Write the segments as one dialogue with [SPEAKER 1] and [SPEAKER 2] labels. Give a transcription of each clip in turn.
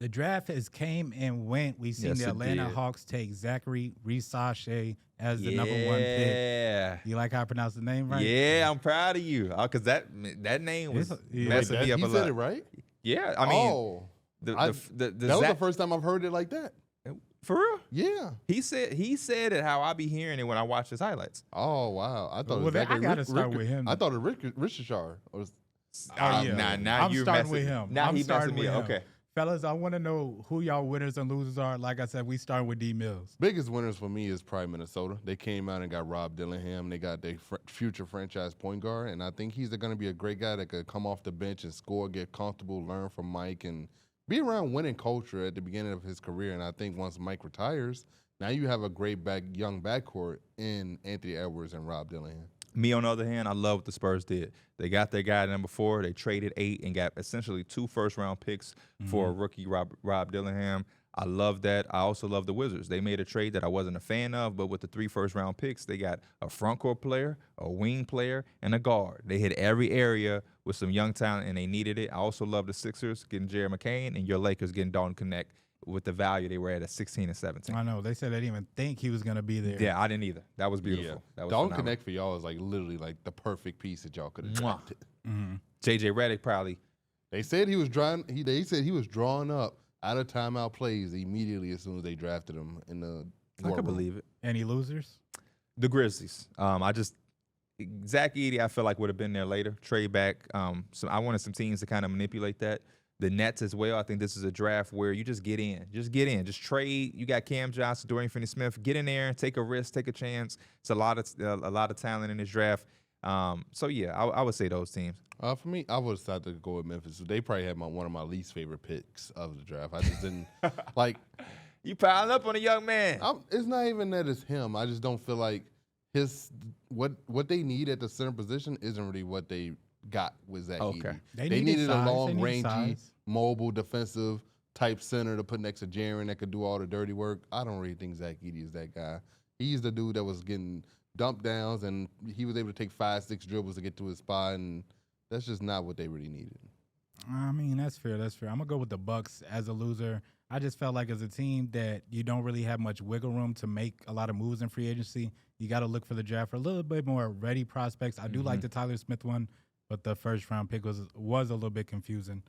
[SPEAKER 1] The draft has came and went. We've seen
[SPEAKER 2] Yes,
[SPEAKER 1] the
[SPEAKER 2] it
[SPEAKER 1] Atlanta
[SPEAKER 2] did.
[SPEAKER 1] Hawks take Zachary Risache as the #1 pick.
[SPEAKER 2] Yeah.
[SPEAKER 1] You like how I pronounce the name right?
[SPEAKER 2] Yeah, I'm proud of you. Because that name was
[SPEAKER 1] Yeah.
[SPEAKER 2] messing me up
[SPEAKER 3] he
[SPEAKER 2] a
[SPEAKER 3] said
[SPEAKER 2] lot.
[SPEAKER 3] it right?
[SPEAKER 2] Yeah, I mean,
[SPEAKER 3] Oh,
[SPEAKER 2] the
[SPEAKER 3] I-
[SPEAKER 2] the
[SPEAKER 3] that was the
[SPEAKER 2] Zach-
[SPEAKER 3] first time I've heard it like that.
[SPEAKER 2] for real.
[SPEAKER 3] Yeah.
[SPEAKER 2] He said it how I be hearing it when I watch his highlights.
[SPEAKER 3] Oh wow. I thought
[SPEAKER 1] Well,
[SPEAKER 3] it was
[SPEAKER 1] then I
[SPEAKER 3] Zachary
[SPEAKER 1] gotta start with him.
[SPEAKER 3] I thought it was Richard was.
[SPEAKER 2] Now
[SPEAKER 1] I'm
[SPEAKER 2] you're
[SPEAKER 1] starting
[SPEAKER 2] messing
[SPEAKER 1] with him.
[SPEAKER 2] Now
[SPEAKER 1] I'm
[SPEAKER 2] he
[SPEAKER 1] starting
[SPEAKER 2] messing me
[SPEAKER 1] with
[SPEAKER 2] up.
[SPEAKER 1] him.
[SPEAKER 2] Okay.
[SPEAKER 1] Fellas, I want to know who y'all winners and losers are. Like I said, we starting with D Mills.
[SPEAKER 3] Biggest winners for me is probably Minnesota. They came out and got Rob Dillingham. They got their future franchise point guard, and I think he's going to be a great guy that could come off the bench and score, get comfortable, learn from Mike, and be around winning culture at the beginning of his career. And I think once Mike retires, now you have a great young backcourt in Anthony Edwards and Rob Dillingham.
[SPEAKER 2] Me, on the other hand, I love what the Spurs did. They got their guy number 4. They traded 8 and got essentially 2 first-round picks for a rookie, Rob Dillingham. I love that. I also love the Wizards. They made a trade that I wasn't a fan of, but with the 3 first-round picks, they got a front court player, a wing player, and a guard. They hit every area with some young talent, and they needed it. I also love the Sixers getting Jerry McCain and your Lakers getting Dalton Connect with the value they were at 16 and 17.
[SPEAKER 1] I know. They said they didn't even think he was going to be there.
[SPEAKER 2] Yeah, I didn't either. That was beautiful. That was
[SPEAKER 3] Dalton
[SPEAKER 2] phenomenal.
[SPEAKER 3] Connect for y'all is like literally like the perfect piece that y'all could have
[SPEAKER 2] Mwah.
[SPEAKER 3] drafted.
[SPEAKER 2] J.J. Redick probably.
[SPEAKER 3] They said he was drawing. They said he was drawing up out of timeout plays immediately as soon as they drafted him in the.
[SPEAKER 2] I could believe it.
[SPEAKER 1] Any losers?
[SPEAKER 2] The Grizzlies. Zach Edey, I feel like would have been there later. Trade back. So I wanted some teams to kind of manipulate that. The Nets as well. I think this is a draft where you just get in. Just trade. You got Cam Johnson, Dorian Finney-Smith. Get in there, take a risk, take a chance. It's a lot of talent in this draft. So yeah, I would say those teams.
[SPEAKER 3] For me, I would have decided to go with Memphis. They probably had one of my least favorite picks of the draft. I just didn't like.
[SPEAKER 2] You piling up on a young man.
[SPEAKER 3] It's not even that it's him. I just don't feel like what they need at the center position isn't really what they got with Zach
[SPEAKER 2] Okay.
[SPEAKER 3] Edey.
[SPEAKER 1] They
[SPEAKER 3] They
[SPEAKER 1] needed
[SPEAKER 3] needed
[SPEAKER 1] size.
[SPEAKER 3] a
[SPEAKER 1] They
[SPEAKER 3] long,
[SPEAKER 1] needed
[SPEAKER 3] rangy,
[SPEAKER 1] size.
[SPEAKER 3] mobile, defensive type center to put next to Jaren that could do all the dirty work. I don't really think Zach Edey is that guy. He's the dude that was getting dump downs, and he was able to take 5-6 dribbles to get to his spot, and that's just not what they really needed.
[SPEAKER 1] I mean, that's fair. That's fair. I'm going to go with the Bucks as a loser. I just felt like as a team that you don't really have much wiggle room to make a lot of moves in free agency. You got to look for the draft for a little bit more ready prospects. I do like the Tyler Smith one, but the first-round pick was a little bit confusing.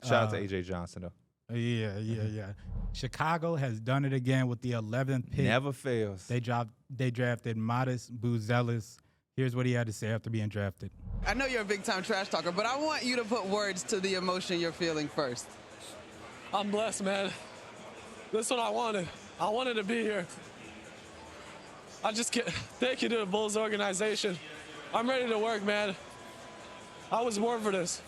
[SPEAKER 2] Shout out to A.J. Johnson, though.
[SPEAKER 1] Yeah. Chicago has done it again with the 11th pick.
[SPEAKER 2] Never fails.
[SPEAKER 1] They drafted Modest Buzelis. Here's what he had to say after being drafted.
[SPEAKER 4] I know you're a big-time trash talker, but I want you to put words to the emotion you're feeling first.
[SPEAKER 5] I'm blessed, man. This is what I wanted. I wanted to be here. I just can't. Thank you to the Bulls organization. I'm ready to work, man. I was born for this.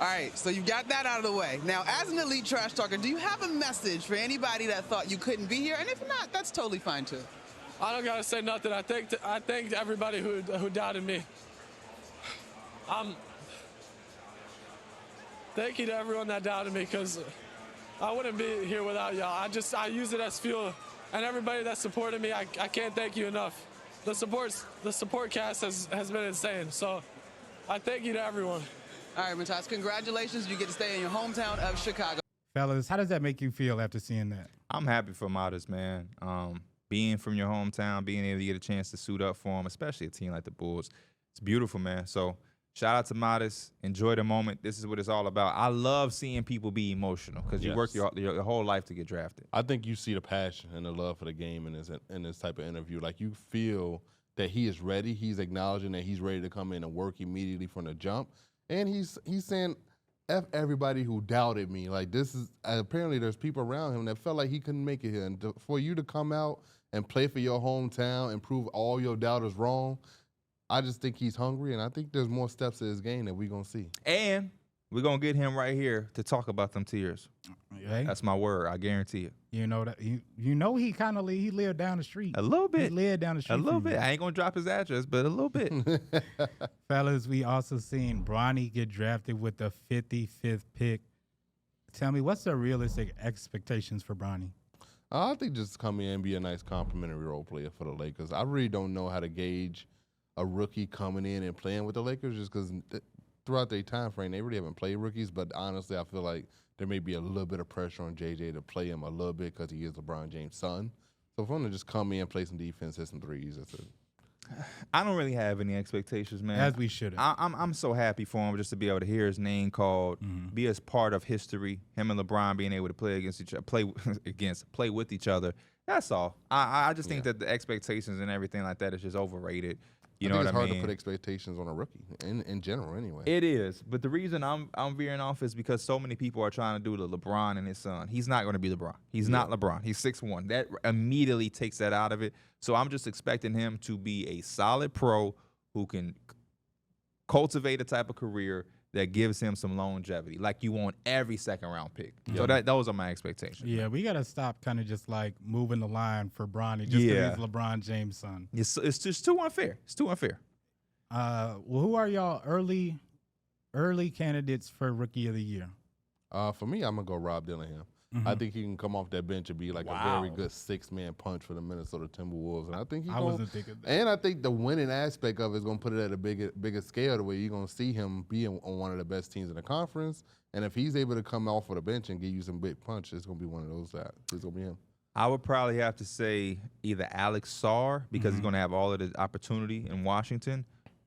[SPEAKER 4] All right, so you got that out of the way. Now, as an elite trash talker, do you have a message for anybody that thought you couldn't be here? And if not, that's totally fine, too.
[SPEAKER 5] I don't gotta say nothing. I thanked everybody who doubted me. Thank you to everyone that doubted me, because I wouldn't be here without y'all. I use it as fuel, and everybody that supported me, I can't thank you enough. The support cast has been insane. So I thank you to everyone.
[SPEAKER 4] All right, Matas, congratulations. You get to stay in your hometown of Chicago.
[SPEAKER 1] Fellas, how does that make you feel after seeing that?
[SPEAKER 2] I'm happy for Modest, man. Being from your hometown, being able to get a chance to suit up for him, especially a team like the Bulls, it's beautiful, man. So shout out to Modest. Enjoy the moment. This is what it's all about. I love seeing people be emotional because you work your whole life to get drafted.
[SPEAKER 3] I think you see the passion and the love for the game in this type of interview. Like, you feel that he is ready. He's acknowledging that he's ready to come in and work immediately from the jump. And he's saying, F everybody who doubted me. Like, this is apparently there's people around him that felt like he couldn't make it here. And for you to come out and play for your hometown and prove all your doubters wrong, I just think he's hungry, and I think there's more steps to his game that we're going to see.
[SPEAKER 2] And we're going to get him right here to talk about them tears.
[SPEAKER 1] Hey,
[SPEAKER 2] That's my word. I guarantee it.
[SPEAKER 1] you know that you know he kind of he lived down the street.
[SPEAKER 2] A little
[SPEAKER 1] He
[SPEAKER 2] bit.
[SPEAKER 1] lived down the street.
[SPEAKER 2] A little
[SPEAKER 1] from
[SPEAKER 2] bit.
[SPEAKER 1] you.
[SPEAKER 2] I ain't going to drop his address, but a little bit.
[SPEAKER 1] Fellas, we also seen Bronny get drafted with the 55th pick. Tell me, what's the realistic expectations for Bronny?
[SPEAKER 3] I think just come in and be a nice complimentary role player for the Lakers. I really don't know how to gauge a rookie coming in and playing with the Lakers just because throughout their time frame, they really haven't played rookies. But honestly, I feel like there may be a little bit of pressure on JJ to play him a little bit because he is LeBron James' son. So for him to just come in, play some defense, hit some threes, that's it.
[SPEAKER 2] I don't really have any expectations, man.
[SPEAKER 1] As we shouldn't.
[SPEAKER 2] I'm so happy for him just to be able to hear his name called, be as part of history. Him and LeBron being able to play against each other, play with each other. That's all. I just think that the expectations and everything like that is just overrated. You know what I mean?
[SPEAKER 3] It's hard to put expectations on a rookie in general, anyway.
[SPEAKER 2] It is, but the reason I'm veering off is because so many people are trying to do the LeBron and his son. He's not going to be LeBron. He's not LeBron. He's 6'1". That immediately takes that out of it. So I'm just expecting him to be a solid pro who can cultivate a type of career that gives him some longevity, like you want every second-round pick. So those are my expectations.
[SPEAKER 1] Yeah, we got to stop kind of just like moving the line for Bronny just because he's LeBron James' son.
[SPEAKER 2] It's just too unfair. It's too unfair.
[SPEAKER 1] Well, who are y'all early candidates for Rookie of the Year?
[SPEAKER 3] For me, I'm going to go Rob Dillingham. I think he can come off that bench and be like a very good six-man punch for the Minnesota Timberwolves. And I think
[SPEAKER 1] I wasn't thinking that.
[SPEAKER 3] And I think the winning aspect of it is going to put it at a bigger scale, to where you're going to see him be on one of the best teams in the conference. And if he's able to come off of the bench and give you some big punch, it's going to be one of those guys. It's going to be him.
[SPEAKER 2] I would probably have to say either Alex Sarr, because he's going to have all of the opportunity in Washington,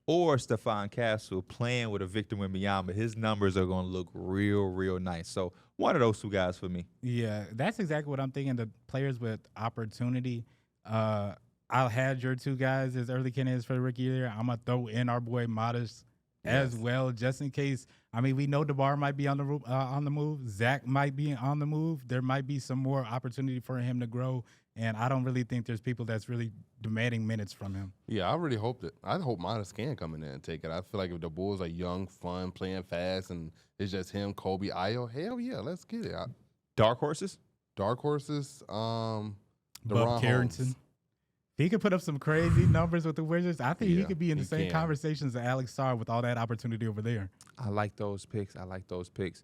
[SPEAKER 2] or Stephon Castle playing with a Victor Wembanyama. His numbers are going to look real nice. So one of those two guys for me.
[SPEAKER 1] Yeah, that's exactly what I'm thinking. The players with opportunity. I'll had your two guys as early candidates for the Rookie of the Year. I'm going to throw in our boy Modest as well, just in case. I mean, we know DeBar might be on the move. Zach might be on the move. There might be some more opportunity for him to grow. And I don't really think there's people that's really demanding minutes from him.
[SPEAKER 3] Yeah, I really hope that. I hope Modest can come in there and take it. I feel like if the Bulls are young, fun, playing fast, and it's just him, Kobe, Ayo, hell yeah, let's get it.
[SPEAKER 2] Dark horses?
[SPEAKER 3] Dark horses,
[SPEAKER 1] Bub
[SPEAKER 3] DeRon
[SPEAKER 1] Carrington.
[SPEAKER 3] Holmes.
[SPEAKER 1] He could put up some crazy numbers with the Wizards. I think he
[SPEAKER 3] Yeah,
[SPEAKER 1] could be in the
[SPEAKER 3] he
[SPEAKER 1] same
[SPEAKER 3] can.
[SPEAKER 1] conversations as Alex Sarr with all that opportunity over there.
[SPEAKER 2] I like those picks.